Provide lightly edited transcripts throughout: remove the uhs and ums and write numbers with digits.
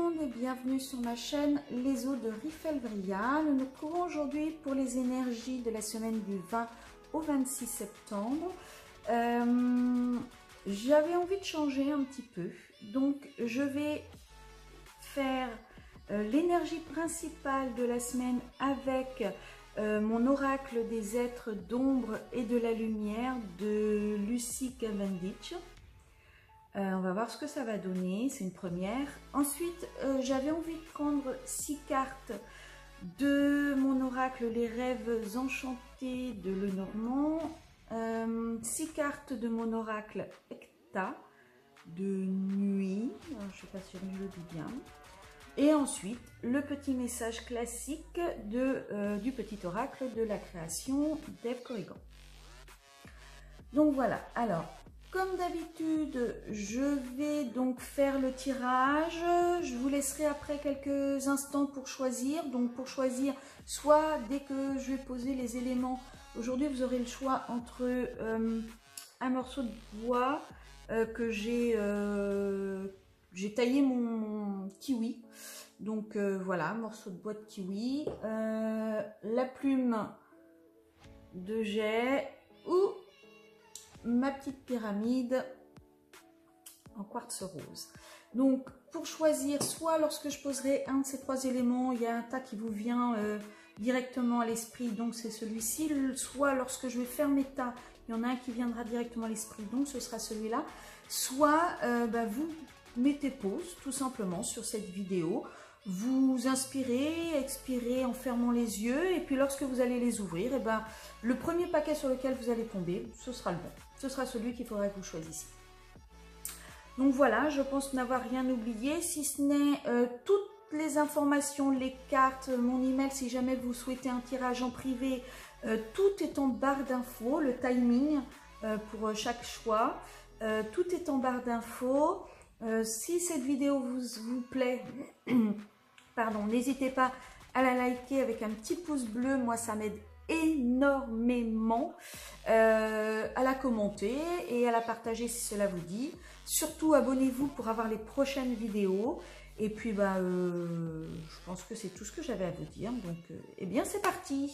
monde et bienvenue sur ma chaîne Les Eaux de Rifelbria. Nous nous retrouvons aujourd'hui pour les énergies de la semaine du 20 au 26 septembre. J'avais envie de changer un petit peu, donc je vais faire l'énergie principale de la semaine avec mon oracle des êtres d'ombre et de la lumière de Lucy Cavendish. On va voir ce que ça va donner, c'est une première. Ensuite, j'avais envie de prendre 6 cartes de mon oracle Les Rêves Enchantés de Lenormand, 6 cartes de mon oracle Ecta de Nuit, je ne sais pas si je le dis bien, et ensuite le petit message classique du petit oracle de la création d'Eve Corrigan. Donc voilà, alors comme d'habitude, je vais donc faire le tirage. Je vous laisserai après quelques instants pour choisir. Donc pour choisir, soit dès que je vais poser les éléments, aujourd'hui vous aurez le choix entre un morceau de bois que j'ai taillé mon kiwi. Donc voilà, morceau de bois de kiwi, la plume de jet ou ma petite pyramide en quartz rose. Donc pour choisir, soit lorsque je poserai un de ces 3 éléments, il y a un tas qui vous vient directement à l'esprit, donc c'est celui-ci, soit lorsque je vais faire mes tas, il y en a un qui viendra directement à l'esprit, donc ce sera celui-là, soit vous mettez pause tout simplement sur cette vidéo, vous inspirez, expirez en fermant les yeux, et puis lorsque vous allez les ouvrir, le premier paquet sur lequel vous allez tomber, ce sera le bon. Ce sera celui qu'il faudra que vous choisissiez. Donc voilà, je pense n'avoir rien oublié, si ce n'est toutes les informations, les cartes, mon email, si jamais vous souhaitez un tirage en privé, tout est en barre d'infos, le timing pour chaque choix, tout est en barre d'infos. Si cette vidéo vous plaît, pardon, n'hésitez pas à la liker avec un petit pouce bleu, moi ça m'aide énormément, à la commenter et à la partager si cela vous dit. Surtout abonnez-vous pour avoir les prochaines vidéos. Et puis je pense que c'est tout ce que j'avais à vous dire. Donc eh bien c'est parti.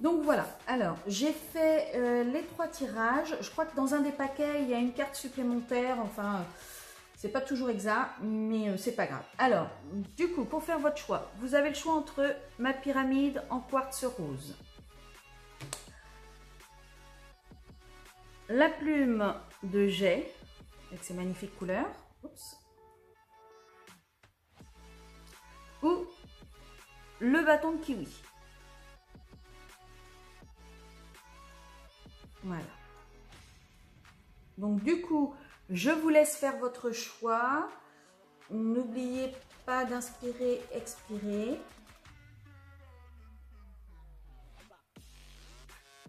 Donc voilà, alors j'ai fait les 3 tirages. Je crois que dans un des paquets, il y a une carte supplémentaire. Enfin, c'est pas toujours exact, mais c'est pas grave. Alors, du coup, pour faire votre choix, vous avez le choix entre ma pyramide en quartz rose, la plume de jet avec ses magnifiques couleurs, oups, ou le bâton de kiwi. Voilà. Donc du coup, je vous laisse faire votre choix. N'oubliez pas d'inspirer, expirer.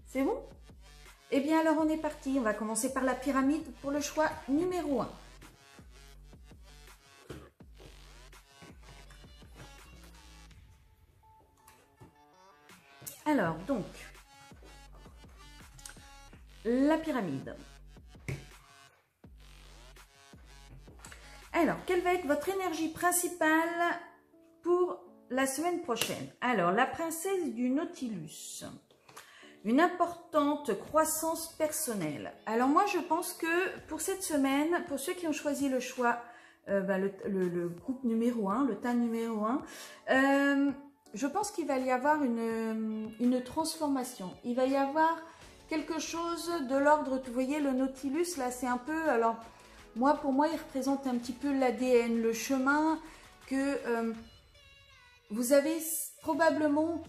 C'est bon? Eh bien alors on est parti. On va commencer par la pyramide pour le choix numéro 1. Alors donc, la pyramide. Alors, quelle va être votre énergie principale pour la semaine prochaine? Alors, la princesse du Nautilus. Une importante croissance personnelle. Alors moi, je pense que pour cette semaine, pour ceux qui ont choisi le choix, le groupe numéro 1, le tas numéro 1, je pense qu'il va y avoir une transformation. Il va y avoir quelque chose de l'ordre, vous voyez le Nautilus là, c'est un peu, alors moi pour moi il représente un petit peu l'ADN, le chemin que vous avez probablement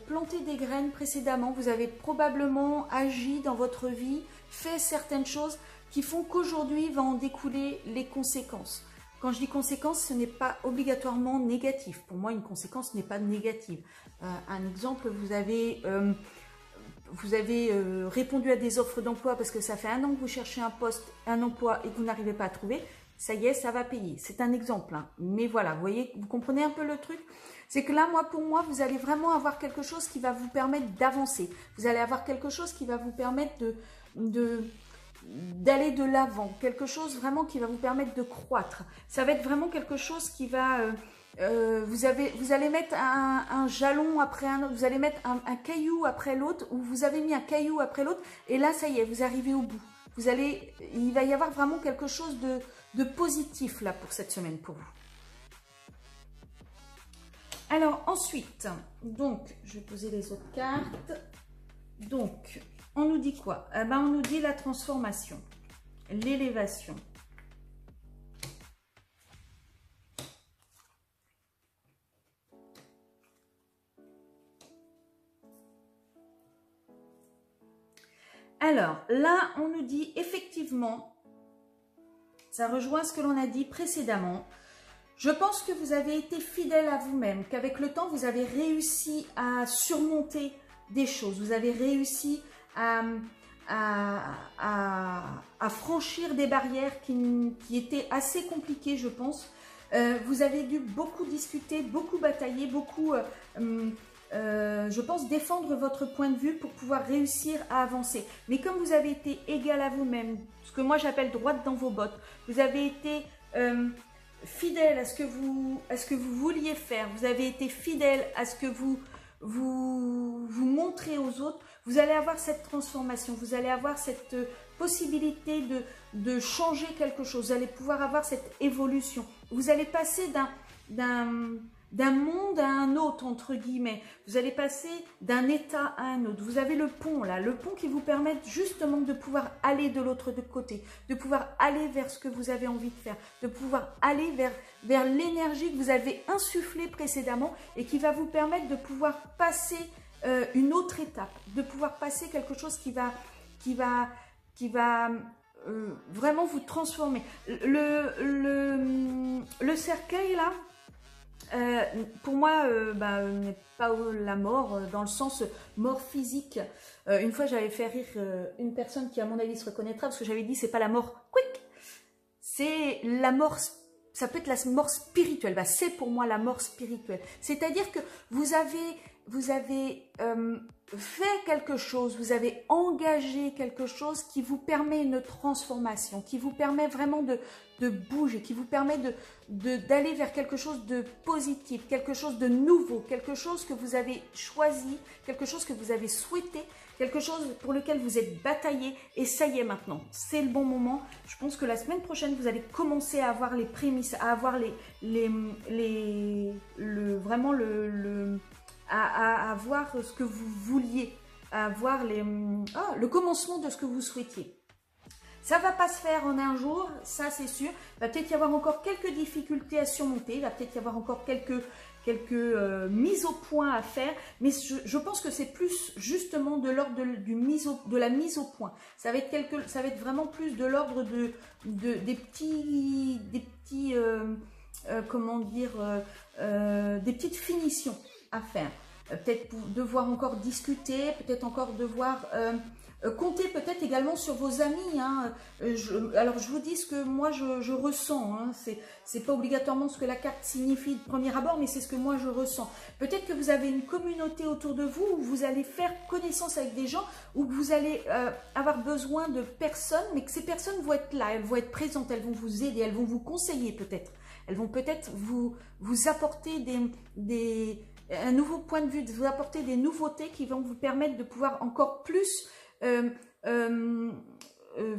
planté des graines précédemment, vous avez probablement agi dans votre vie, fait certaines choses qui font qu'aujourd'hui va en découler les conséquences. Quand je dis conséquences, ce n'est pas obligatoirement négatif. Pour moi, une conséquence n'est pas négative. Un exemple, vous avez répondu à des offres d'emploi parce que ça fait 1 an que vous cherchez un poste, un emploi et que vous n'arrivez pas à trouver. Ça y est, ça va payer. C'est un exemple, hein. Mais voilà, vous voyez, vous comprenez un peu le truc? C'est que là, pour moi, vous allez vraiment avoir quelque chose qui va vous permettre d'avancer. Vous allez avoir quelque chose qui va vous permettre d'aller de l'avant. Quelque chose vraiment qui va vous permettre de croître. Ça va être vraiment quelque chose qui va... vous allez mettre un jalon après un autre, vous allez mettre un caillou après l'autre, ou vous avez mis un caillou après l'autre, et là, ça y est, vous arrivez au bout. Il va y avoir vraiment quelque chose de positif là pour cette semaine pour vous. Alors ensuite, donc, je vais poser les autres cartes. Donc, on nous dit quoi? On nous dit la transformation, l'élévation. Alors, là, on nous dit effectivement, ça rejoint ce que l'on a dit précédemment, je pense que vous avez été fidèle à vous-même, qu'avec le temps, vous avez réussi à surmonter des choses, vous avez réussi à franchir des barrières qui étaient assez compliquées, je pense. Vous avez dû beaucoup discuter, beaucoup batailler, beaucoup... je pense défendre votre point de vue pour pouvoir réussir à avancer. Mais comme vous avez été égal à vous-même, ce que moi j'appelle droite dans vos bottes, vous avez été fidèle à ce que vous vouliez faire, vous avez été fidèle à ce que vous montrez aux autres, vous allez avoir cette transformation, vous allez avoir cette possibilité de changer quelque chose, vous allez pouvoir avoir cette évolution. Vous allez passer d'un monde à un autre, entre guillemets. Vous allez passer d'un état à un autre. Vous avez le pont, là, le pont qui vous permet justement de pouvoir aller de l'autre côté, de pouvoir aller vers ce que vous avez envie de faire, de pouvoir aller vers l'énergie que vous avez insufflée précédemment et qui va vous permettre de pouvoir passer une autre étape, de pouvoir passer quelque chose qui va vraiment vous transformer. Le cercueil, là, pour moi, n'est pas la mort dans le sens mort physique. Une fois, j'avais fait rire une personne qui, à mon avis, se reconnaîtra parce que j'avais dit c'est pas la mort quick, c'est la mort. Ça peut être la mort spirituelle. C'est pour moi la mort spirituelle. C'est-à-dire que vous avez fait quelque chose, vous avez engagé quelque chose qui vous permet une transformation, qui vous permet vraiment de bouger, qui vous permet d'aller vers quelque chose de positif, quelque chose de nouveau, quelque chose que vous avez choisi, quelque chose que vous avez souhaité, quelque chose pour lequel vous êtes bataillé, et ça y est maintenant, c'est le bon moment. Je pense que la semaine prochaine, vous allez commencer à avoir les prémices, à avoir à voir ce que vous vouliez, à voir le commencement de ce que vous souhaitiez. Ça ne va pas se faire en un jour, ça c'est sûr. Il va peut-être y avoir encore quelques difficultés à surmonter, il va peut-être y avoir encore quelques mises au point à faire, mais je pense que c'est plus justement de l'ordre de la mise au point. Ça va être vraiment plus de l'ordre des petites finitions à faire. Peut-être devoir encore discuter, peut-être encore devoir compter peut-être également sur vos amis. Hein. Alors je vous dis ce que moi je ressens. Hein. C'est pas obligatoirement ce que la carte signifie de premier abord, mais c'est ce que moi je ressens. Peut-être que vous avez une communauté autour de vous où vous allez faire connaissance avec des gens, où vous allez avoir besoin de personnes, mais que ces personnes vont être là, elles vont être présentes, elles vont vous aider, elles vont vous conseiller peut-être. Elles vont peut-être vous apporter un nouveau point de vue, vous apporter des nouveautés qui vont vous permettre de pouvoir encore plus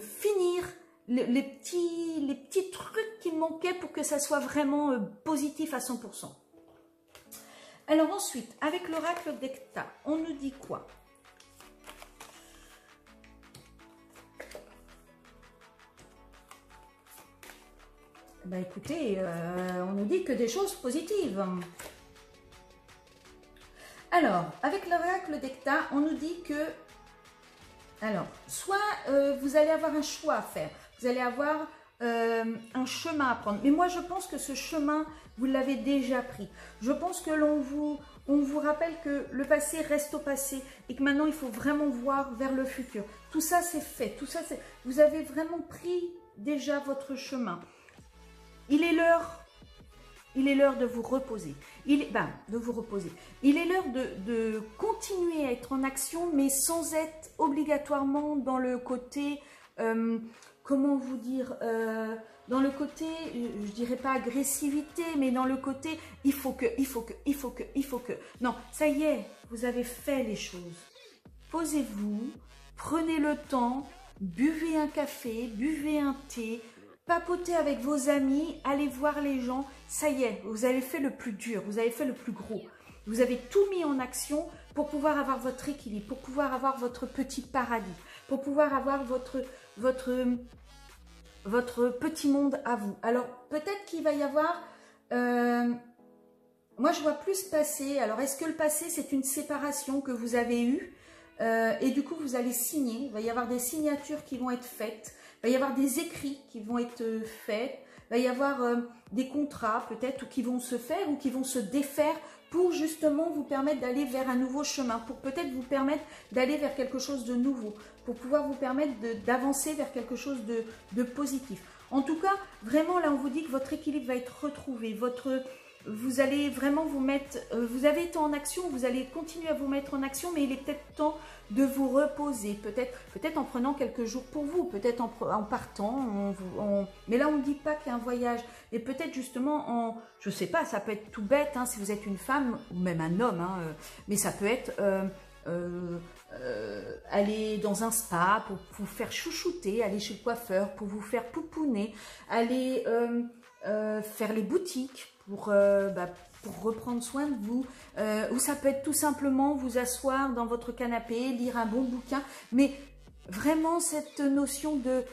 finir les petits trucs qui manquaient pour que ça soit vraiment positif à 100%. Alors ensuite, avec l'oracle d'Hecta, on nous dit quoi? Bah écoutez, on nous dit que des choses positives. Alors, avec l'oracle d'Hecta, on nous dit que, alors, soit vous allez avoir un choix à faire, vous allez avoir un chemin à prendre. Mais moi, je pense que ce chemin, vous l'avez déjà pris. Je pense que on vous rappelle que le passé reste au passé et que maintenant, il faut vraiment voir vers le futur. Tout ça, c'est fait. Tout ça, c'est. Vous avez vraiment pris déjà votre chemin. Il est l'heure de vous reposer. Il est l'heure de continuer à être en action, mais sans être obligatoirement dans le côté, comment vous dire, dans le côté, je dirais pas agressivité, mais dans le côté, il faut que. Non, ça y est, vous avez fait les choses. Posez-vous, prenez le temps, buvez un café, buvez un thé, papotez avec vos amis, allez voir les gens. Ça y est, vous avez fait le plus dur, vous avez fait le plus gros. Vous avez tout mis en action pour pouvoir avoir votre équilibre, pour pouvoir avoir votre petit paradis, pour pouvoir avoir votre petit monde à vous. Alors, peut-être qu'il va y avoir... moi, je vois plus passer. Alors, est-ce que le passé, c'est une séparation que vous avez eue et du coup, vous allez signer. Il va y avoir des signatures qui vont être faites. Il va y avoir des écrits qui vont être faits. Il va y avoir des contrats peut-être qui vont se faire ou qui vont se défaire pour justement vous permettre d'aller vers un nouveau chemin, pour peut-être vous permettre d'aller vers quelque chose de nouveau, pour pouvoir vous permettre d'avancer vers quelque chose de positif. En tout cas, vraiment là, on vous dit que votre équilibre va être retrouvé, vous allez vraiment vous mettre, vous avez été en action, vous allez continuer à vous mettre en action, mais il est peut-être temps de vous reposer, peut-être en prenant quelques jours pour vous, peut-être en partant, mais là on ne dit pas qu'il y a un voyage, mais peut-être justement je sais pas, ça peut être tout bête, hein, si vous êtes une femme, ou même un homme, hein, mais ça peut être aller dans un spa pour vous faire chouchouter, aller chez le coiffeur pour vous faire pouponner, aller faire les boutiques pour reprendre soin de vous, ou ça peut être tout simplement vous asseoir dans votre canapé, lire un bon bouquin, mais vraiment cette notion de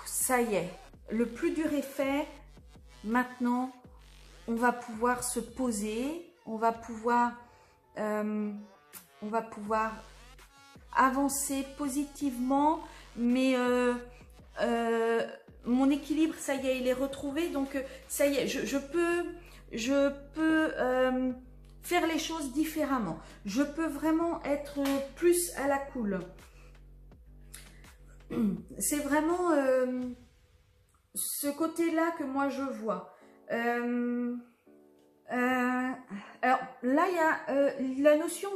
ça y est, le plus dur est fait, maintenant on va pouvoir se poser, on va pouvoir avancer positivement, mais mon équilibre, ça y est, il est retrouvé, donc ça y est, je peux faire les choses différemment. Je peux vraiment être plus à la cool. C'est vraiment ce côté-là que moi je vois. Alors là, il y a la notion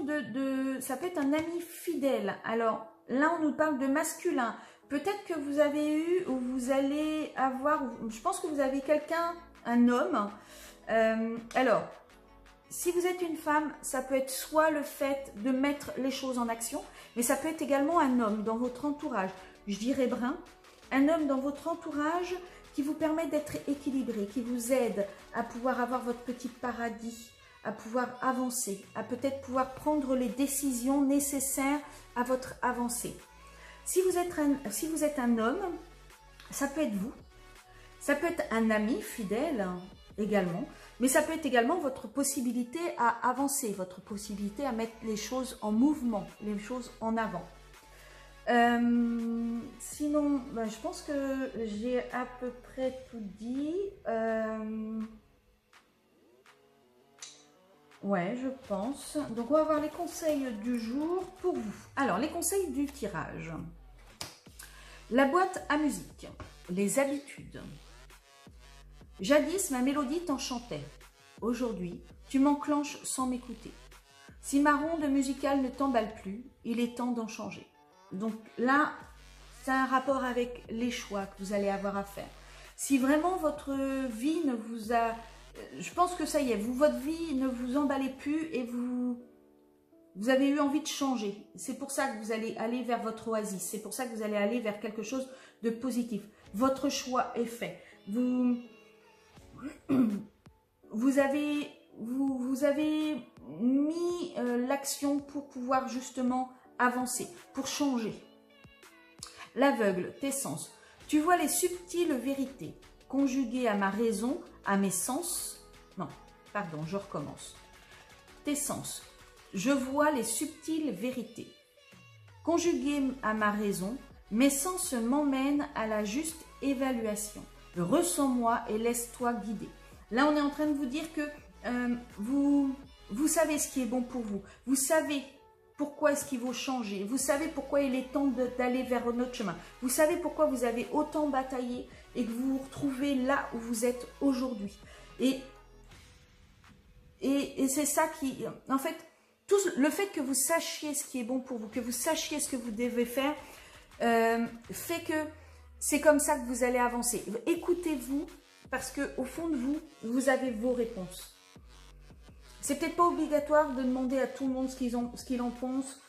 ça peut être un ami fidèle. Alors là, on nous parle de masculin. Peut-être que vous avez eu ou vous allez avoir, je pense que vous avez quelqu'un, un homme. Alors, si vous êtes une femme, ça peut être soit le fait de mettre les choses en action, mais ça peut être également un homme dans votre entourage. Je dirais brun, un homme dans votre entourage qui vous permet d'être équilibré, qui vous aide à pouvoir avoir votre petit paradis, à pouvoir avancer, à peut-être pouvoir prendre les décisions nécessaires à votre avancée. Si vous êtes un homme, ça peut être vous, ça peut être un ami fidèle également, mais ça peut être également votre possibilité à avancer, votre possibilité à mettre les choses en mouvement, les choses en avant. Sinon, je pense que j'ai à peu près tout dit. Ouais, je pense. Donc, on va voir les conseils du jour pour vous. Alors, les conseils du tirage. La boîte à musique. Les habitudes. Jadis, ma mélodie t'enchantait. Aujourd'hui, tu m'enclenches sans m'écouter. Si ma ronde musicale ne t'emballe plus, il est temps d'en changer. Donc là, c'est un rapport avec les choix que vous allez avoir à faire. Si vraiment votre vie ne vous a... Je pense que ça y est, votre vie ne vous emballez plus et vous avez eu envie de changer. C'est pour ça que vous allez aller vers votre oasis. C'est pour ça que vous allez aller vers quelque chose de positif. Votre choix est fait. Vous avez mis l'action pour pouvoir justement avancer, pour changer. L'aveugle, tes sens. Tu vois les subtiles vérités. conjugué à ma raison, à mes sens. Non, pardon, je recommence. Tes sens. Je vois les subtiles vérités. Conjugué à ma raison, mes sens m'emmènent à la juste évaluation. Ressens-moi et laisse-toi guider. Là, on est en train de vous dire que vous savez ce qui est bon pour vous. Vous savez pourquoi est-ce qu'il faut changer. Vous savez pourquoi il est temps d'aller vers notre chemin. Vous savez pourquoi vous avez autant bataillé et que vous vous retrouvez là où vous êtes aujourd'hui. Et c'est ça qui... En fait, tout le fait que vous sachiez ce qui est bon pour vous, que vous sachiez ce que vous devez faire, fait que c'est comme ça que vous allez avancer. Écoutez-vous, parce qu'au fond de vous, vous avez vos réponses. C'est peut-être pas obligatoire de demander à tout le monde ce qu'il en pense,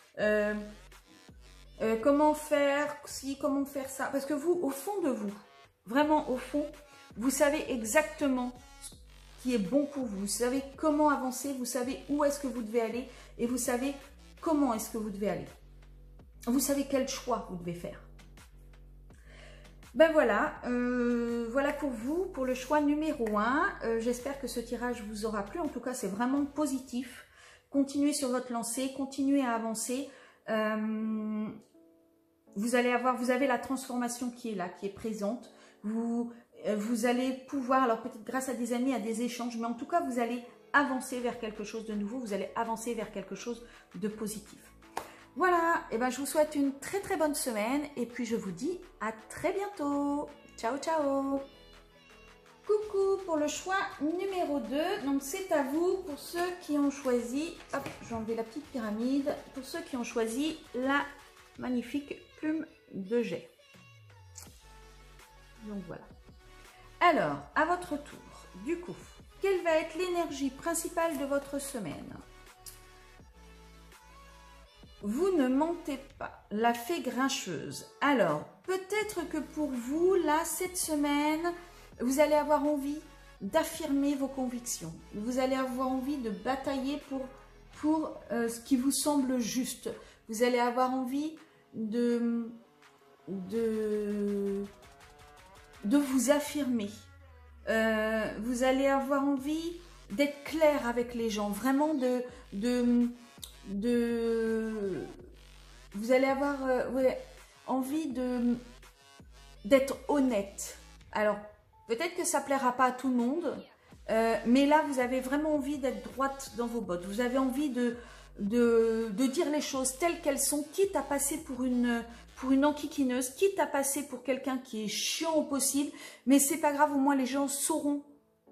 comment faire ci, comment faire ça. Parce que vous, au fond de vous, vraiment au fond, vous savez exactement ce qui est bon pour vous. Vous savez comment avancer, vous savez où est-ce que vous devez aller et vous savez comment est-ce que vous devez aller. Vous savez quel choix vous devez faire. Ben voilà, voilà pour vous, pour le choix numéro 1. J'espère que ce tirage vous aura plu. En tout cas, c'est vraiment positif. Continuez sur votre lancée, continuez à avancer. Vous avez la transformation qui est là, qui est présente. Vous allez pouvoir, alors peut-être grâce à des amis, à des échanges, mais en tout cas, vous allez avancer vers quelque chose de nouveau. Vous allez avancer vers quelque chose de positif. Voilà, et ben je vous souhaite une très très bonne semaine et puis je vous dis à très bientôt. Ciao ciao. Coucou pour le choix numéro 2. Donc c'est à vous pour ceux qui ont choisi, hop, j'ai enlevé la petite pyramide, pour ceux qui ont choisi la magnifique plume de jet. Donc voilà. Alors, à votre tour, du coup, quelle va être l'énergie principale de votre semaine ? Vous ne mentez pas, la fée grincheuse. Alors, peut-être que pour vous, là, cette semaine, vous allez avoir envie d'affirmer vos convictions. Vous allez avoir envie de batailler pour ce qui vous semble juste. Vous allez avoir envie de vous affirmer. Vous allez avoir envie d'être clair avec les gens, vraiment vous allez avoir envie d'être honnête. Alors, peut-être que ça ne plaira pas à tout le monde, mais là, vous avez vraiment envie d'être droite dans vos bottes. Vous avez envie de dire les choses telles qu'elles sont, quitte à passer pour une enquiquineuse, quitte à passer pour quelqu'un qui est chiant au possible, mais c'est pas grave, au moins les gens sauront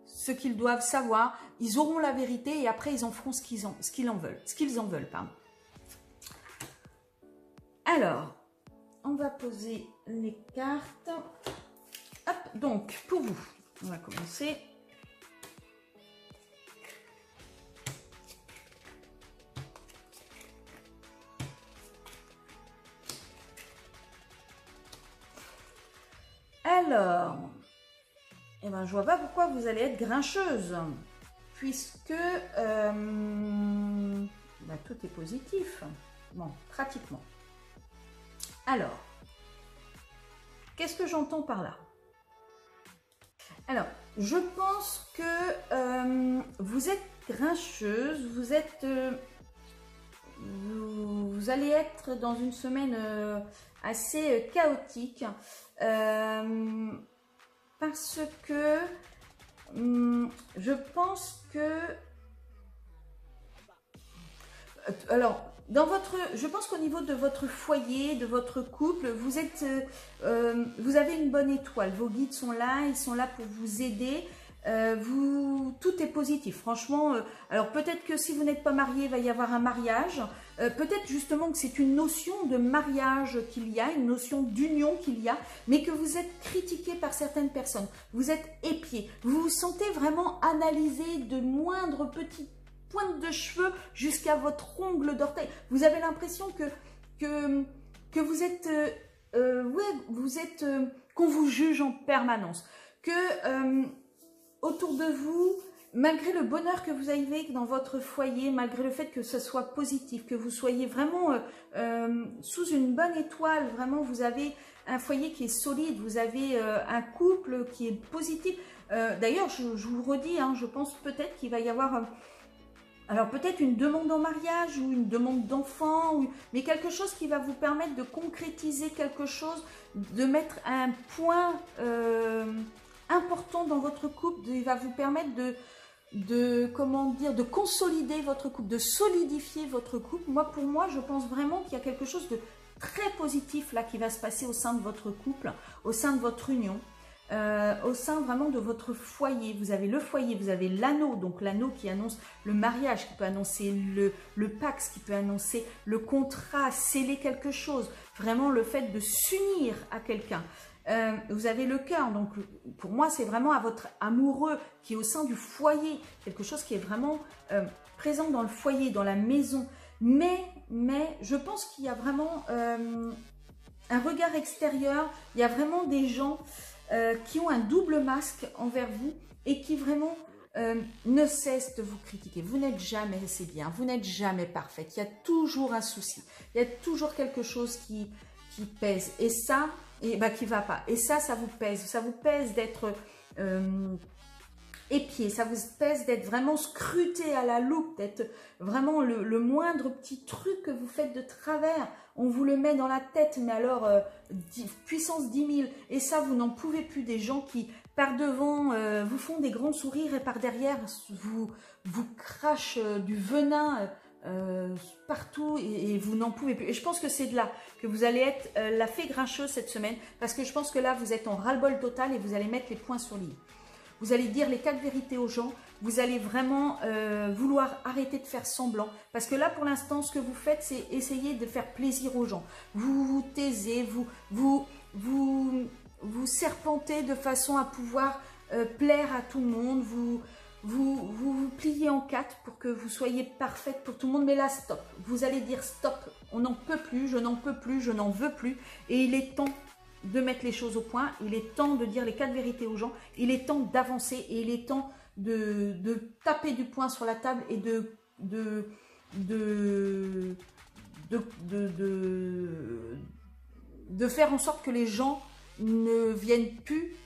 ce qu'ils doivent savoir, ils auront la vérité et après ils en feront ce qu'ils en veulent. Pardon. Alors, on va poser les cartes. Hop, donc pour vous, on va commencer. Alors, eh ben, je vois pas pourquoi vous allez être grincheuse, puisque tout est positif. Bon, pratiquement. Alors, qu'est-ce que j'entends par là? Alors, je pense que vous êtes grincheuse, vous allez être dans une semaine assez chaotique. Parce que je pense que... Alors, je pense qu'au niveau de votre foyer, de votre couple, vous avez une bonne étoile. Vos guides sont là, ils sont là pour vous aider. Tout est positif, franchement. Alors peut-être que si vous n'êtes pas marié, il va y avoir un mariage. Peut-être justement que c'est une notion de mariage qu'il y a, une notion d'union qu'il y a, mais que vous êtes critiqué par certaines personnes. Vous êtes épié. Vous vous sentez vraiment analysé de moindres petites pointes de cheveux jusqu'à votre ongle d'orteil. Vous avez l'impression que vous êtes, qu'on vous juge en permanence. Que autour de vous, malgré le bonheur que vous avez dans votre foyer, malgré le fait que ce soit positif, que vous soyez vraiment sous une bonne étoile, vraiment vous avez un foyer qui est solide, vous avez un couple qui est positif. D'ailleurs, je vous redis, hein, je pense peut-être qu'il va y avoir... alors peut-être une demande en mariage ou une demande d'enfant, mais quelque chose qui va vous permettre de concrétiser quelque chose, de mettre un point important dans votre couple, il va vous permettre comment dire, de consolider votre couple, de solidifier votre couple. Moi, pour moi, je pense vraiment qu'il y a quelque chose de très positif là qui va se passer au sein de votre couple, au sein de votre union. Au sein vraiment de votre foyer, vous avez le foyer, vous avez l'anneau, donc l'anneau qui annonce le mariage, qui peut annoncer le pax, qui peut annoncer le contrat, sceller quelque chose, vraiment le fait de s'unir à quelqu'un. Vous avez le cœur, donc pour moi c'est vraiment à votre amoureux qui est au sein du foyer, quelque chose qui est vraiment présent dans le foyer, dans la maison, mais je pense qu'il y a vraiment un regard extérieur, il y a vraiment des gens qui ont un double masque envers vous et qui vraiment ne cessent de vous critiquer. Vous n'êtes jamais assez bien, vous n'êtes jamais parfaite, il y a toujours un souci, il y a toujours quelque chose qui pèse et ça, qui va pas. Et ça vous pèse d'être épié, ça vous pèse d'être vraiment scruté à la loupe, d'être vraiment le moindre petit truc que vous faites de travers, on vous le met dans la tête, mais alors puissance 10 000, et ça vous n'en pouvez plus, des gens qui par devant vous font des grands sourires et par derrière vous crachent du venin partout et vous n'en pouvez plus. Et je pense que c'est de là que vous allez être la fée grincheuse cette semaine, parce que je pense que là vous êtes en ras-le-bol total et vous allez mettre les points sur les i. Vous allez dire les 4 vérités aux gens, vous allez vraiment vouloir arrêter de faire semblant. Parce que là, pour l'instant, ce que vous faites, c'est essayer de faire plaisir aux gens. Vous vous taisez, vous serpentez de façon à pouvoir plaire à tout le monde. Vous pliez en 4 pour que vous soyez parfaite pour tout le monde. Mais là, stop. Vous allez dire stop, on n'en peut plus, je n'en peux plus, je n'en veux plus. Et il est temps de mettre les choses au point, il est temps de dire les 4 vérités aux gens, il est temps d'avancer et il est temps de taper du poing sur la table et de faire en sorte que les gens ne viennent plus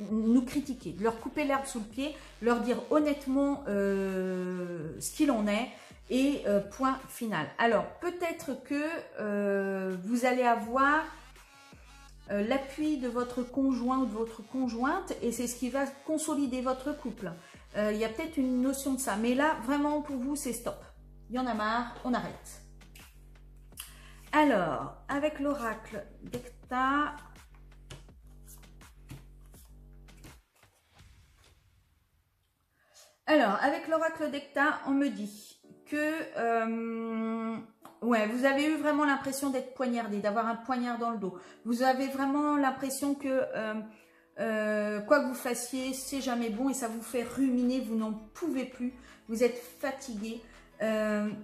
nous critiquer, de leur couper l'herbe sous le pied, leur dire honnêtement ce qu'il en est. Et point final. Alors, peut-être que vous allez avoir l'appui de votre conjoint ou de votre conjointe et c'est ce qui va consolider votre couple. Il y a peut-être une notion de ça. Mais là, vraiment, pour vous, c'est stop. Il y en a marre, on arrête. Alors, avec l'oracle d'Ecta... Alors, avec l'oracle d'Ecta, on me dit que ouais, vous avez eu vraiment l'impression d'être poignardé, d'avoir un poignard dans le dos. Vous avez vraiment l'impression que quoi que vous fassiez, c'est jamais bon et ça vous fait ruminer, vous n'en pouvez plus, vous êtes fatigué.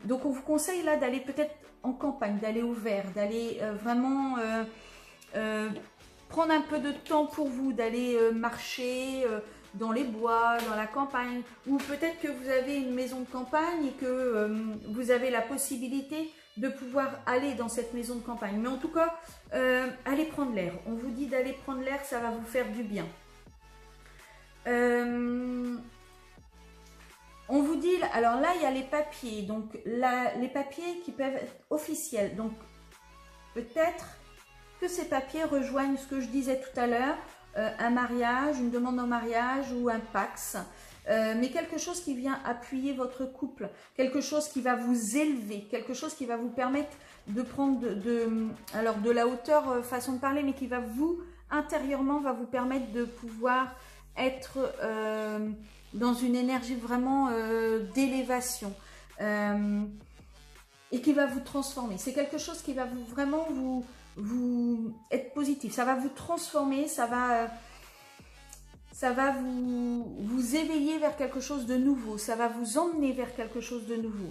Donc on vous conseille là d'aller peut-être en campagne, d'aller au vert, d'aller vraiment prendre un peu de temps pour vous, d'aller marcher dans les bois, dans la campagne, ou peut-être que vous avez une maison de campagne et que vous avez la possibilité de pouvoir aller dans cette maison de campagne. Mais en tout cas, allez prendre l'air. On vous dit d'aller prendre l'air, ça va vous faire du bien. On vous dit, alors là, il y a les papiers. Donc, les papiers qui peuvent être officiels. Donc, peut-être que ces papiers rejoignent ce que je disais tout à l'heure, un mariage, une demande en mariage ou un pax, mais quelque chose qui vient appuyer votre couple, quelque chose qui va vous élever, quelque chose qui va vous permettre de prendre alors de la hauteur, façon de parler, mais qui va vous, intérieurement, va vous permettre de pouvoir être dans une énergie vraiment d'élévation et qui va vous transformer. C'est quelque chose qui va vraiment vous être positif, ça va vous transformer, ça va vous éveiller vers quelque chose de nouveau, ça va vous emmener vers quelque chose de nouveau.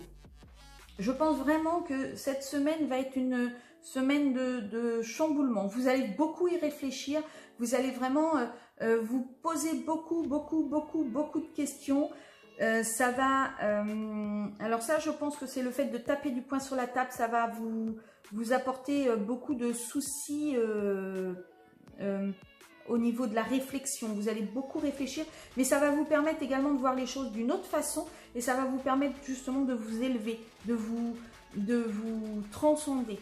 Je pense vraiment que cette semaine va être une semaine de chamboulement. Vous allez beaucoup y réfléchir, vous allez vraiment vous posez beaucoup de questions. Ça va, alors ça je pense que c'est le fait de taper du poing sur la table, ça va vous apporter beaucoup de soucis au niveau de la réflexion. Vous allez beaucoup réfléchir, mais ça va vous permettre également de voir les choses d'une autre façon et ça va vous permettre justement de vous élever, de vous transcender.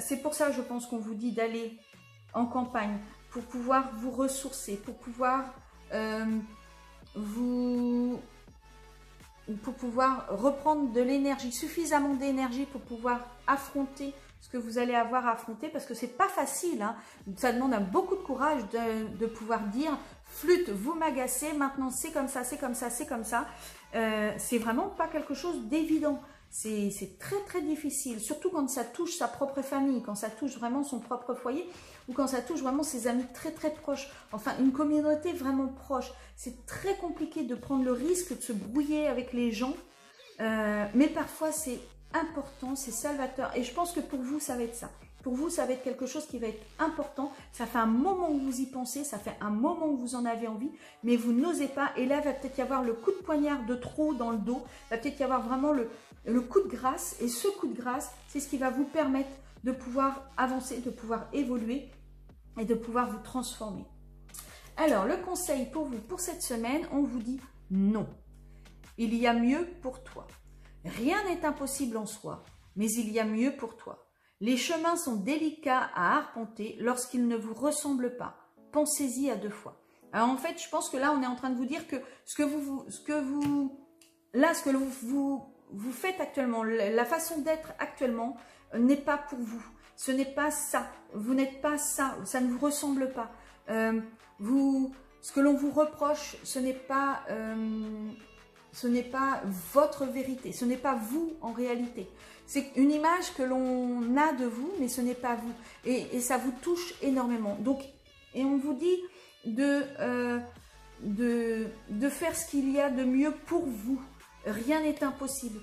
C'est pour ça, je pense qu'on vous dit d'aller en campagne pour pouvoir vous ressourcer, pour pouvoir reprendre de l'énergie, suffisamment d'énergie pour pouvoir affronter ce que vous allez avoir à affronter, parce que c'est pas facile, hein. Ça demande beaucoup de courage de pouvoir dire flûte, vous m'agacez, maintenant c'est comme ça, c'est comme ça, c'est comme ça. C'est vraiment pas quelque chose d'évident. C'est très difficile, surtout quand ça touche sa propre famille, quand ça touche vraiment son propre foyer, ou quand ça touche vraiment ses amis très proches, enfin une communauté vraiment proche. C'est très compliqué de prendre le risque de se brouiller avec les gens, mais parfois c'est important, c'est salvateur, et je pense que pour vous ça va être ça. Pour vous, ça va être quelque chose qui va être important. Ça fait un moment que vous y pensez, ça fait un moment que vous en avez envie, mais vous n'osez pas. Et là, il va peut-être y avoir le coup de poignard de trop dans le dos. Il va peut-être y avoir vraiment le coup de grâce. Et ce coup de grâce, c'est ce qui va vous permettre de pouvoir avancer, de pouvoir évoluer et de pouvoir vous transformer. Alors, le conseil pour vous, pour cette semaine, on vous dit non. Il y a mieux pour toi. Rien n'est impossible en soi, mais il y a mieux pour toi. Les chemins sont délicats à arpenter lorsqu'ils ne vous ressemblent pas. Pensez-y à 2 fois. Alors en fait, je pense que là, on est en train de vous dire que ce que vous faites actuellement, la façon d'être actuellement, n'est pas pour vous. Ce n'est pas ça. Vous n'êtes pas ça. Ça ne vous ressemble pas. Ce que l'on vous reproche, ce n'est pas votre vérité. Ce n'est pas vous en réalité. C'est une image que l'on a de vous, mais ce n'est pas vous. Et ça vous touche énormément. Donc, et on vous dit de faire ce qu'il y a de mieux pour vous. Rien n'est impossible.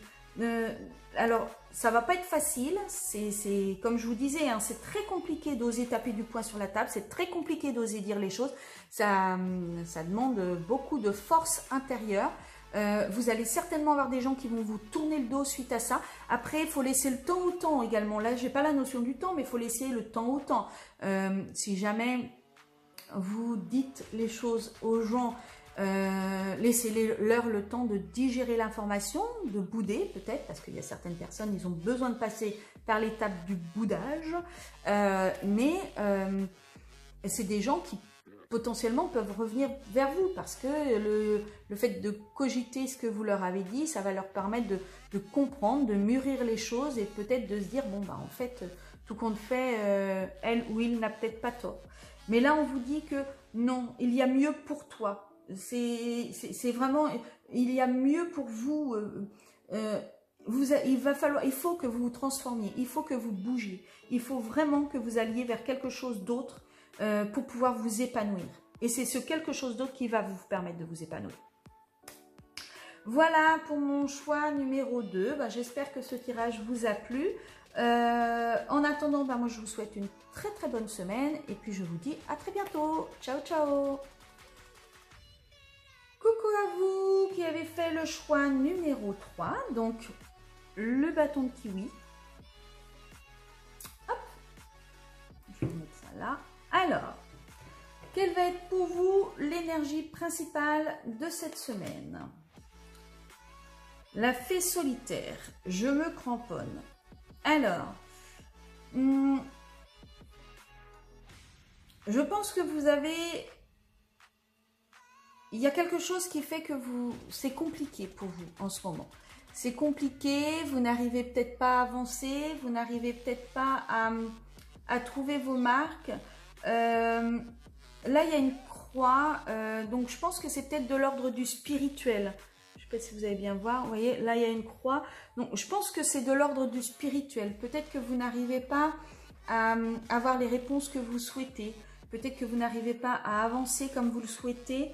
Alors, ça va pas être facile. C'est comme je vous disais, hein, c'est très compliqué d'oser taper du poing sur la table. C'est très compliqué d'oser dire les choses. Ça demande beaucoup de force intérieure. Vous allez certainement avoir des gens qui vont vous tourner le dos suite à ça. Après, il faut laisser le temps au temps également. Là, j'ai pas la notion du temps, mais il faut laisser le temps au temps. Si jamais vous dites les choses aux gens, laissez-leur le temps de digérer l'information, de bouder peut-être, parce qu'il y a certaines personnes, ils ont besoin de passer par l'étape du boudage. Mais c'est des gens qui potentiellement peuvent revenir vers vous parce que le fait de cogiter ce que vous leur avez dit, ça va leur permettre de comprendre, de mûrir les choses et peut-être de se dire, bon, bah en fait, tout compte fait, elle ou il n'a peut-être pas tort. Mais là, on vous dit que non, il y a mieux pour toi. C'est vraiment, il y a mieux pour vous. Il faut que vous vous transformiez, il faut que vous bougiez, il faut vraiment que vous alliez vers quelque chose d'autre pour pouvoir vous épanouir. Et c'est ce quelque chose d'autre qui va vous permettre de vous épanouir. Voilà pour mon choix numéro 2. J'espère que ce tirage vous a plu. En attendant, moi je vous souhaite une très bonne semaine et puis je vous dis à très bientôt. Ciao ciao. Coucou à vous qui avez fait le choix numéro 3, donc le bâton de kiwi. Hop, je vais mettre ça là. Alors, quelle va être pour vous l'énergie principale de cette semaine? La fée solitaire, je me cramponne. Alors, je pense que vous avez... Il y a quelque chose qui fait que c'est compliqué pour vous en ce moment. C'est compliqué, vous n'arrivez peut-être pas à avancer, vous n'arrivez peut-être pas à trouver vos marques. Là, il y a une croix, donc je pense que c'est peut-être de l'ordre du spirituel. Je ne sais pas si vous allez bien voir, vous voyez, là, il y a une croix. Donc, je pense que c'est de l'ordre du spirituel. Peut-être que vous n'arrivez pas à avoir les réponses que vous souhaitez. Peut-être que vous n'arrivez pas à avancer comme vous le souhaitez.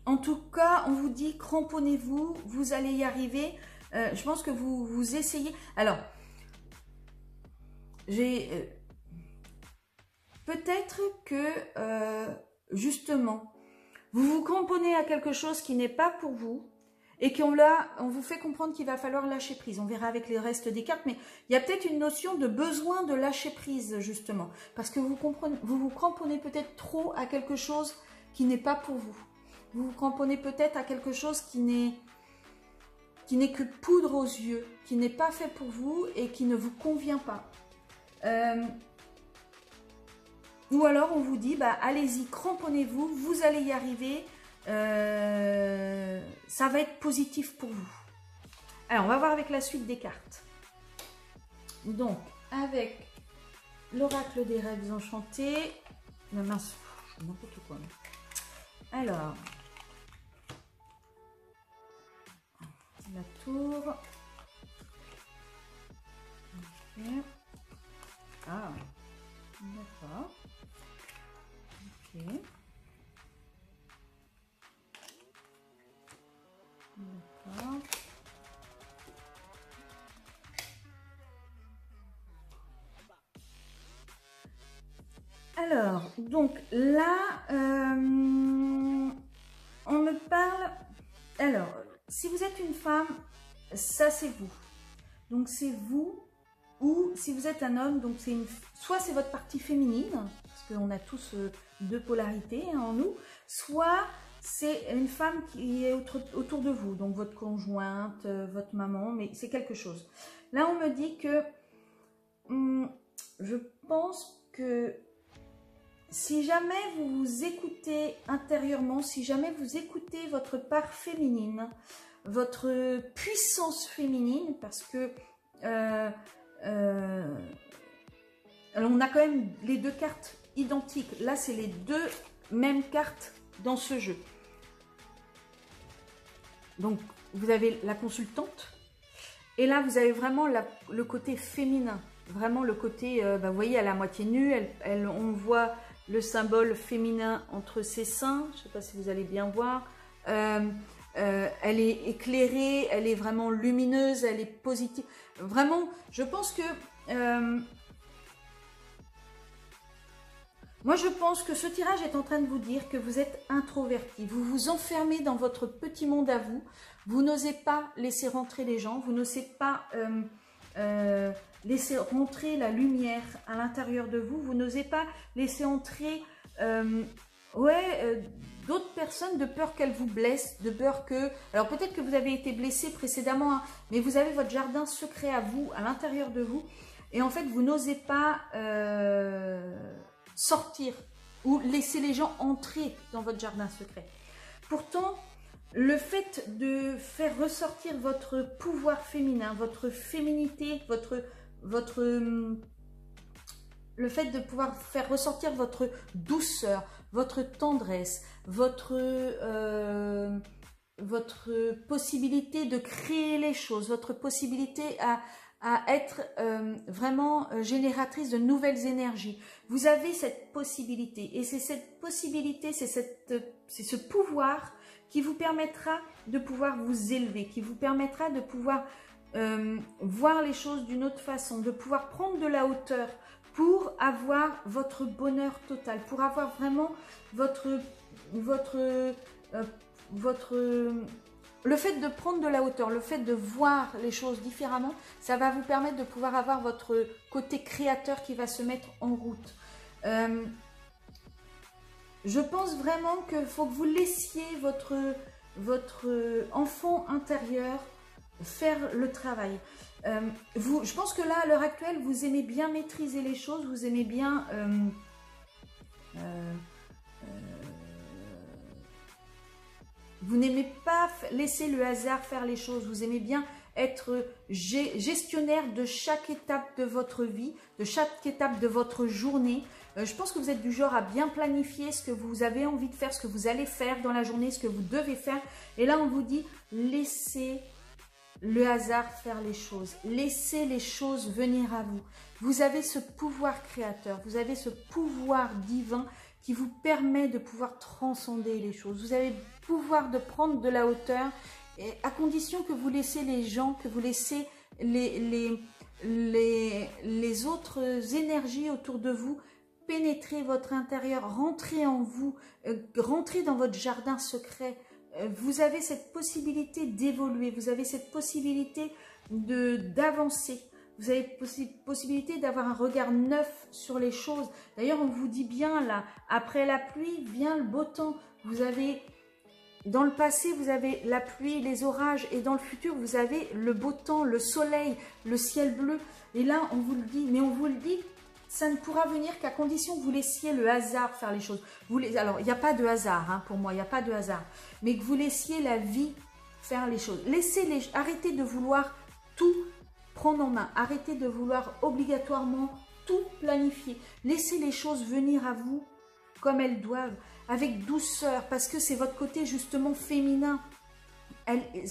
En tout cas, on vous dit cramponnez-vous, vous allez y arriver. Je pense que vous essayez. Alors, peut-être que, justement, vous vous cramponnez à quelque chose qui n'est pas pour vous et on vous fait comprendre qu'il va falloir lâcher prise. On verra avec les restes des cartes, mais il y a peut-être une notion de besoin de lâcher prise, justement, parce que vous vous cramponnez peut-être trop à quelque chose qui n'est pas pour vous. Vous vous cramponnez peut-être à quelque chose qui n'est que poudre aux yeux, qui n'est pas fait pour vous et qui ne vous convient pas. Ou alors on vous dit, bah, allez-y, cramponnez-vous, vous allez y arriver, ça va être positif pour vous. Alors, on va voir avec la suite des cartes. Donc, avec l'oracle des rêves enchantés, la mince, n'importe quoi. Alors, la tour. Ok. Ah, d'accord. Ok. D'accord. Alors, donc là, on me parle... Alors, si vous êtes une femme, ça c'est vous. Donc c'est vous, ou si vous êtes un homme, donc c'est soit c'est votre partie féminine, parce qu'on a tous deux polarités en nous, soit c'est une femme qui est autour de vous, donc votre conjointe, votre maman, mais c'est quelque chose. Là, on me dit que je pense que si jamais vous vous écoutez intérieurement, si jamais vous écoutez votre part féminine, votre puissance féminine, parce que on a quand même les deux cartes identiques. Là, c'est les deux mêmes cartes dans ce jeu. Donc, vous avez la consultante. Et là, vous avez vraiment le côté féminin. Vraiment le côté, vous voyez, elle est à moitié nue. On voit le symbole féminin entre ses seins. Je ne sais pas si vous allez bien voir. Elle est éclairée, elle est vraiment lumineuse, elle est positive. Vraiment, je pense que... moi, je pense que ce tirage est en train de vous dire que vous êtes introverti. Vous vous enfermez dans votre petit monde à vous. Vous n'osez pas laisser rentrer les gens. Vous n'osez pas laisser rentrer la lumière à l'intérieur de vous. Vous n'osez pas laisser entrer d'autres personnes de peur qu'elles vous blessent, de peur que... Alors peut-être que vous avez été blessé précédemment, hein, mais vous avez votre jardin secret à vous, à l'intérieur de vous. Et en fait, vous n'osez pas... sortir ou laisser les gens entrer dans votre jardin secret. Pourtant, le fait de faire ressortir votre pouvoir féminin, votre féminité, le fait de pouvoir faire ressortir votre douceur, votre tendresse, votre possibilité de créer les choses, votre possibilité à être vraiment génératrice de nouvelles énergies. Vous avez cette possibilité et c'est cette possibilité, c'est ce pouvoir qui vous permettra de pouvoir vous élever, qui vous permettra de pouvoir voir les choses d'une autre façon, de pouvoir prendre de la hauteur pour avoir votre bonheur total, pour avoir vraiment le fait de prendre de la hauteur, le fait de voir les choses différemment, ça va vous permettre de pouvoir avoir votre côté créateur qui va se mettre en route. Je pense vraiment qu'il faut que vous laissiez votre enfant intérieur faire le travail. Je pense que là, à l'heure actuelle, vous aimez bien maîtriser les choses, vous aimez bien... vous n'aimez pas laisser le hasard faire les choses. Vous aimez bien être gestionnaire de chaque étape de votre vie, de chaque étape de votre journée. Je pense que vous êtes du genre à bien planifier ce que vous avez envie de faire, ce que vous allez faire dans la journée, ce que vous devez faire. Et là, on vous dit, laissez le hasard faire les choses. Laissez les choses venir à vous. Vous avez ce pouvoir créateur, vous avez ce pouvoir divin qui vous permet de pouvoir transcender les choses. Vous avez le pouvoir de prendre de la hauteur, et à condition que vous laissez les gens, que vous laissez les autres énergies autour de vous pénétrer votre intérieur, rentrer en vous, rentrer dans votre jardin secret. Vous avez cette possibilité d'évoluer, vous avez cette possibilité d'avancer. Vous avez possibilité d'avoir un regard neuf sur les choses. D'ailleurs, on vous dit bien là, après la pluie vient le beau temps. Vous avez, dans le passé, vous avez la pluie, les orages, et dans le futur, vous avez le beau temps, le soleil, le ciel bleu. Et là, on vous le dit, mais on vous le dit, ça ne pourra venir qu'à condition que vous laissiez le hasard faire les choses. Alors, il n'y a pas de hasard, hein, pour moi, il n'y a pas de hasard. Mais que vous laissiez la vie faire les choses. Arrêtez de vouloir tout prendre en main. Arrêtez de vouloir obligatoirement tout planifier. Laissez les choses venir à vous comme elles doivent, avec douceur, parce que c'est votre côté justement féminin.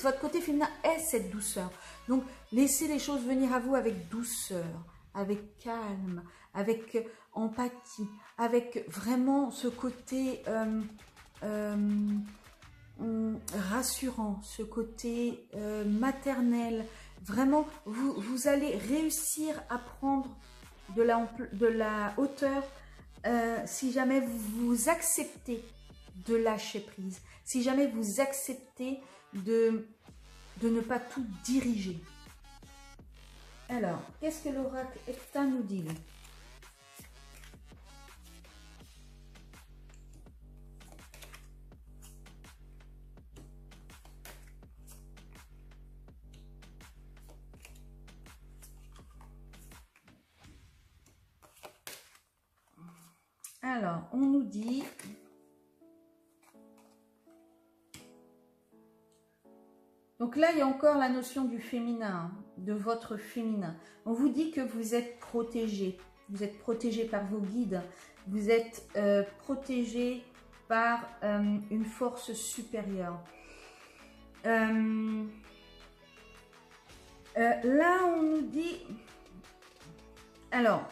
Votre côté féminin est cette douceur. Donc, laissez les choses venir à vous avec douceur, avec calme, avec empathie, avec vraiment ce côté rassurant, ce côté maternel. Vraiment, vous allez réussir à prendre de la hauteur si jamais vous acceptez de lâcher prise, si jamais vous acceptez de ne pas tout diriger. Alors, qu'est-ce que l'oracle Ekta nous dit là? Alors, on nous dit... Donc là, il y a encore la notion du féminin, de votre féminin. On vous dit que vous êtes protégé. Vous êtes protégé par vos guides. Vous êtes protégé par une force supérieure. Là, on nous dit... Alors...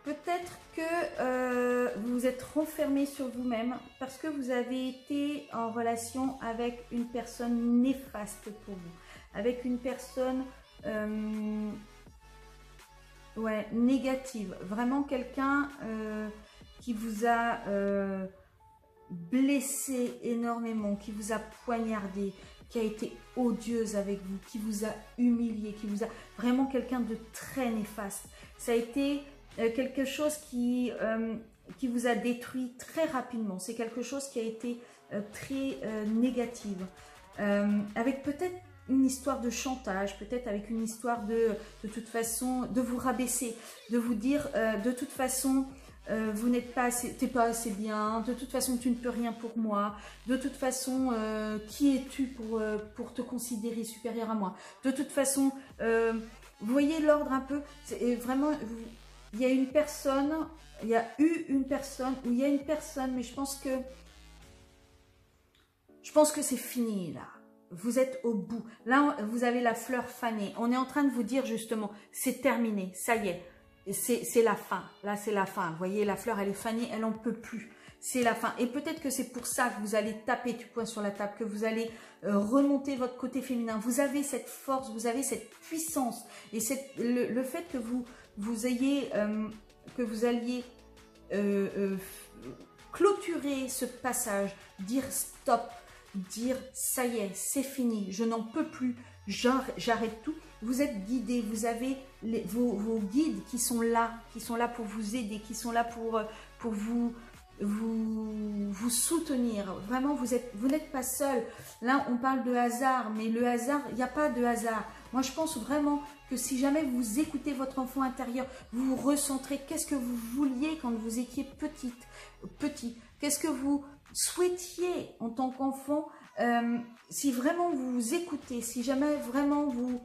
Peut-être que vous vous êtes renfermé sur vous-même parce que vous avez été en relation avec une personne néfaste pour vous. Avec une personne négative. Vraiment quelqu'un qui vous a blessé énormément, qui vous a poignardé, qui a été odieuse avec vous, qui vous a humilié, qui vous a... Vraiment quelqu'un de très néfaste. Ça a été... quelque chose qui vous a détruit très rapidement. C'est quelque chose qui a été très négatif. Avec peut-être une histoire de chantage, peut-être avec une histoire de toute façon, de vous rabaisser, de vous dire de toute façon, vous n'êtes pas assez, t'es pas assez bien, de toute façon tu ne peux rien pour moi, de toute façon qui es-tu pour te considérer supérieur à moi, de toute façon, vous voyez l'ordre un peu, c'est vraiment... Il y a une personne, il y a eu une personne, ou il y a une personne, mais je pense que c'est fini là. Vous êtes au bout. Là, vous avez la fleur fanée. On est en train de vous dire justement, c'est terminé, ça y est, c'est la fin. Là, c'est la fin. Vous voyez, la fleur, elle est fanée, elle n'en peut plus. C'est la fin. Et peut-être que c'est pour ça que vous allez taper du poing sur la table, que vous allez remonter votre côté féminin. Vous avez cette force, vous avez cette puissance. Et le fait que vous alliez clôturer ce passage, dire stop, dire ça y est, c'est fini, je n'en peux plus, j'arrête tout. Vous êtes guidé, vous avez vos guides qui sont là pour vous aider, qui sont là pour vous soutenir. Vraiment, vous n'êtes pas seul. Là, on parle de hasard, mais le hasard, il n'y a pas de hasard. Moi, je pense vraiment que si jamais vous écoutez votre enfant intérieur, vous vous recentrez. Qu'est-ce que vous vouliez quand vous étiez petit? Qu'est-ce que vous souhaitiez en tant qu'enfant? Si vraiment vous vous écoutez, si jamais vraiment vous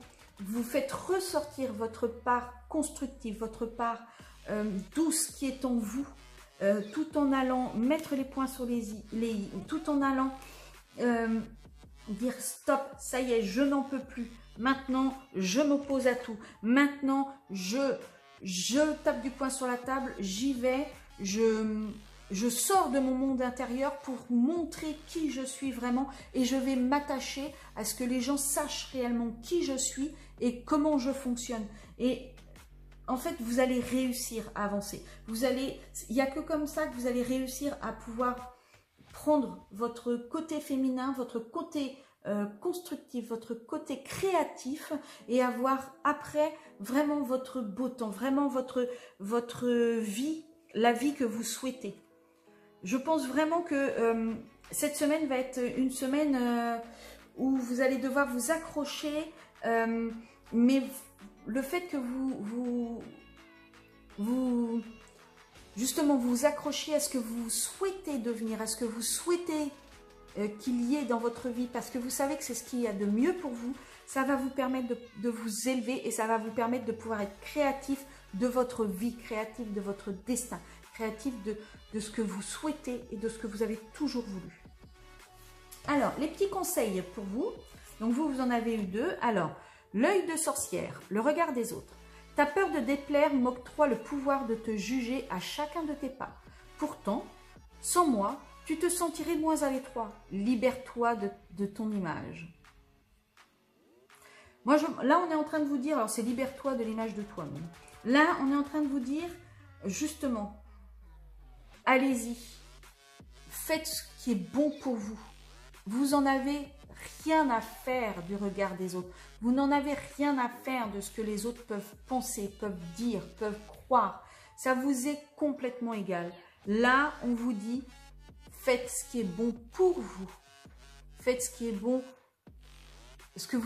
faites ressortir votre part constructive, votre part douce qui est en vous, tout en allant mettre les points sur les i, tout en allant dire stop, ça y est, je n'en peux plus. Maintenant, je m'oppose à tout. Maintenant, je tape du poing sur la table, j'y vais, je sors de mon monde intérieur pour montrer qui je suis vraiment et je vais m'attacher à ce que les gens sachent réellement qui je suis et comment je fonctionne. Et en fait, vous allez réussir à avancer. Il n'y a que comme ça que vous allez réussir à pouvoir prendre votre côté féminin, votre côté constructif, votre côté créatif et avoir après vraiment votre beau temps, vraiment votre vie, la vie que vous souhaitez. Je pense vraiment que cette semaine va être une semaine où vous allez devoir vous accrocher, mais le fait que justement vous accrochiez à ce que vous souhaitez devenir, à ce que vous souhaitez qu'il y ait dans votre vie, parce que vous savez que c'est ce qu'il y a de mieux pour vous, ça va vous permettre de vous élever et ça va vous permettre de pouvoir être créatif de votre vie, créatif de votre destin, créatif de ce que vous souhaitez et de ce que vous avez toujours voulu. Alors, les petits conseils pour vous. Donc, vous en avez eu 2. Alors, l'œil de sorcière, le regard des autres. Ta peur de déplaire m'octroie le pouvoir de te juger à chacun de tes pas. Pourtant, sans moi, tu te sentirais moins à l'étroit. Libère-toi de ton image. Moi, là, on est en train de vous dire, alors c'est libère-toi de l'image de toi-même. Là, on est en train de vous dire, justement, allez-y, faites ce qui est bon pour vous. Vous en avez rien à faire du regard des autres. Vous n'en avez rien à faire de ce que les autres peuvent penser, peuvent dire, peuvent croire. Ça vous est complètement égal. Là, on vous dit, faites ce qui est bon pour vous. Faites ce qui est bon, ce que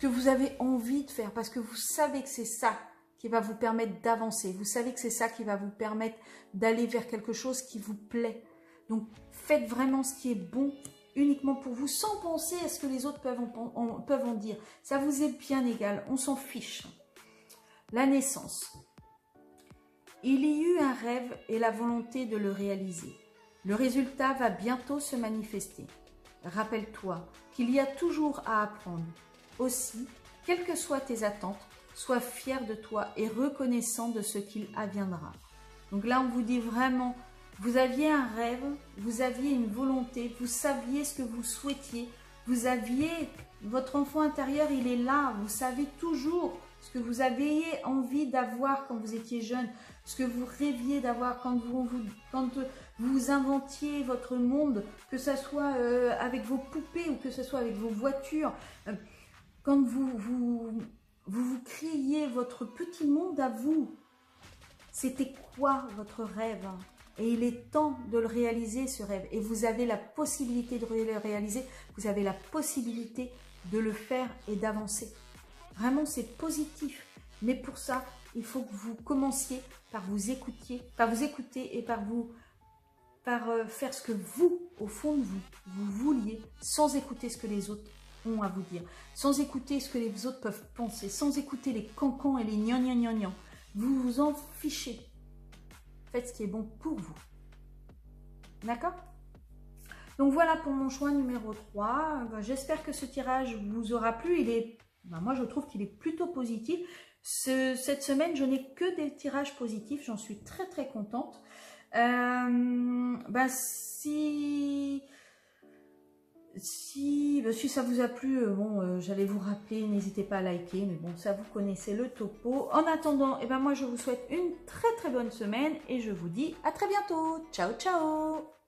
vous avez envie de faire, parce que vous savez que c'est ça qui va vous permettre d'avancer. Vous savez que c'est ça qui va vous permettre d'aller vers quelque chose qui vous plaît. Donc, faites vraiment ce qui est bon uniquement pour vous, sans penser à ce que les autres peuvent en dire. Ça vous est bien égal, on s'en fiche. La naissance. Il y eut un rêve et la volonté de le réaliser. Le résultat va bientôt se manifester. Rappelle-toi qu'il y a toujours à apprendre. Aussi, quelles que soient tes attentes, sois fier de toi et reconnaissant de ce qu'il adviendra. Donc là, on vous dit vraiment, vous aviez un rêve, vous aviez une volonté, vous saviez ce que vous souhaitiez, vous aviez, votre enfant intérieur, il est là, vous savez toujours ce que vous aviez envie d'avoir quand vous étiez jeune, ce que vous rêviez d'avoir quand vous inventiez votre monde, que ce soit avec vos poupées ou que ce soit avec vos voitures, quand vous créiez votre petit monde à vous. C'était quoi votre rêve? Et il est temps de le réaliser, ce rêve. Et vous avez la possibilité de le réaliser, vous avez la possibilité de le faire et d'avancer. Vraiment, c'est positif. Mais pour ça, il faut que vous commenciez par vous écouter et par faire ce que vous, au fond de vous, vous vouliez, sans écouter ce que les autres ont à vous dire, sans écouter ce que les autres peuvent penser, sans écouter les cancans et les gnang. Vous vous en fichez. Faites ce qui est bon pour vous. D'accord? Donc voilà pour mon choix numéro 3. J'espère que ce tirage vous aura plu. Moi, je trouve qu'il est plutôt positif. Cette semaine, je n'ai que des tirages positifs. J'en suis très très contente. Si ça vous a plu, j'allais vous rappeler, n'hésitez pas à liker, mais bon, ça vous connaissez le topo. En attendant, moi je vous souhaite une très très bonne semaine et je vous dis à très bientôt. Ciao ciao.